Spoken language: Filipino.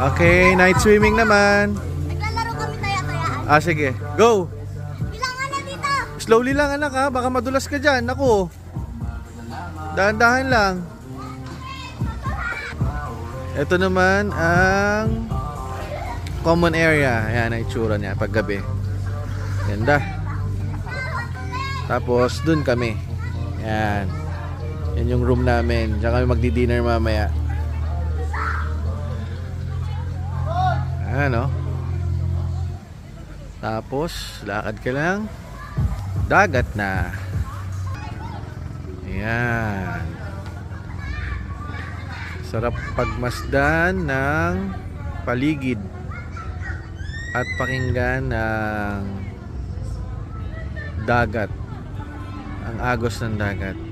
Okay, night swimming naman. Naglalaro kami taya-tayaan. Sige. Go! Bilangan na dito! Slowly lang anak ha, baka madulas ka dyan. Naku. Dahan-dahan lang. Ito naman ang common area. Ayan ang itsura niya pag gabi. Ganda. Tapos dun kami. Ayan. Yan yung room namin. Diyan kami magdi-dinner mamaya. Ayan o. Tapos lakad ka lang. Dagat na. Ayan. Sarap pagmasdan ng paligid at pakinggan ng dagat, ang agos ng dagat.